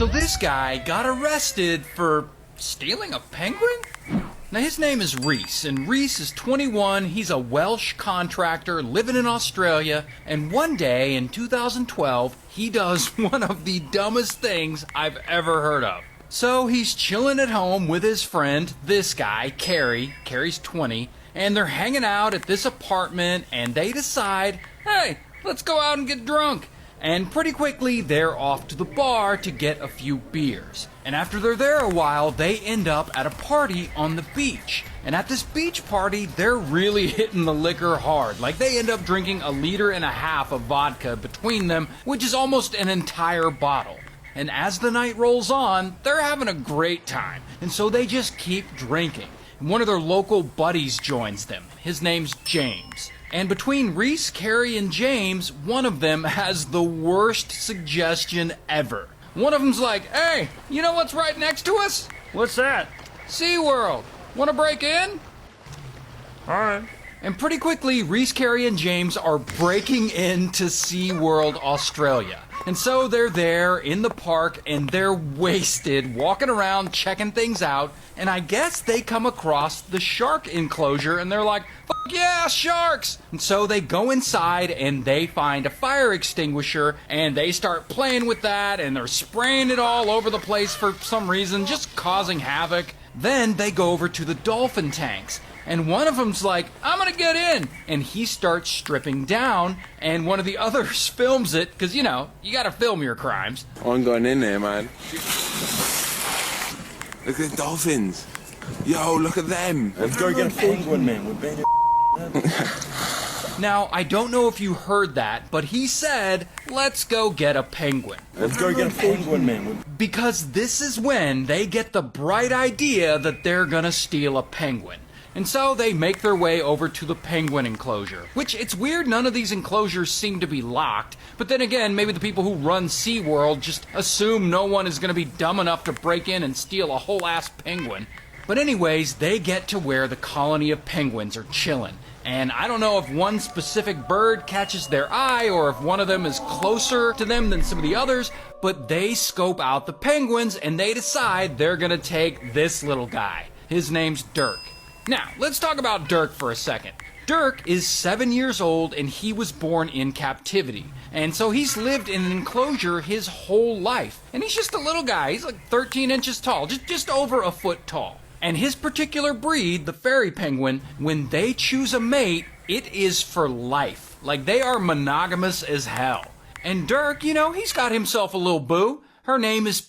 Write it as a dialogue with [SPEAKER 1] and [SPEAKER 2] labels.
[SPEAKER 1] So this guy got arrested for stealing a penguin? Now his name is Reese, and Reese is 21, he's a Welsh contractor living in Australia, and one day in 2012, he does one of the dumbest things I've ever heard of. So he's chilling at home with his friend, this guy, Carrie. Carrie's 20, and they're hanging out at this apartment, and they decide, hey, let's go out and get drunk. And pretty quickly, they're off to the bar to get a few beers. And after they're there a while, they end up at a party on the beach. And at this beach party, they're really hitting the liquor hard. Like, they end up drinking 1.5 liters of vodka between them, which is almost an entire bottle. And as the night rolls on, they're having a great time. And so they just keep drinking. And one of their local buddies joins them. His name's James. And between Reese, Carrie, and James, one of them has the worst suggestion ever. One of them's like, hey, you know what's right next to us?
[SPEAKER 2] What's that?
[SPEAKER 1] SeaWorld. Want to break in?
[SPEAKER 2] Alright.
[SPEAKER 1] And pretty quickly, Reese, Carrie, and James are breaking into SeaWorld Australia. And so they're there in the park, and they're wasted, walking around, checking things out, and I guess they come across the shark enclosure, and they're like, fuck yeah, sharks! And so they go inside, and they find a fire extinguisher, and they start playing with that, and they're spraying it all over the place for some reason, just causing havoc. Then they go over to the dolphin tanks. And one of them's like, I'm gonna get in! And he starts stripping down, and one of the others films it, because, you know, you gotta film your crimes.
[SPEAKER 3] I'm going in there, man. Look at the dolphins. Yo, look at them.
[SPEAKER 2] Let's go get a penguin, man. We're being
[SPEAKER 1] Now, I don't know if you heard that, but he said, let's go get a penguin.
[SPEAKER 2] Let's go get a penguin, man.
[SPEAKER 1] Because this is when they get the bright idea that they're gonna steal a penguin. And so they make their way over to the penguin enclosure, which it's weird none of these enclosures seem to be locked, but then again, maybe the people who run SeaWorld just assume no one is going to be dumb enough to break in and steal a whole ass penguin. But anyways, they get to where the colony of penguins are chilling. And I don't know if one specific bird catches their eye or if one of them is closer to them than some of the others, but they scope out the penguins and they decide they're going to take this little guy. His name's Dirk. Now, let's talk about Dirk for a second. Dirk is 7 years old and he was born in captivity. And so he's lived in an enclosure his whole life. And he's just a little guy. He's like 13 inches tall, just over a foot tall. And his particular breed, the fairy penguin, when they choose a mate, it is for life. Like, they are monogamous as hell. And Dirk, you know, he's got himself a little boo. Her name is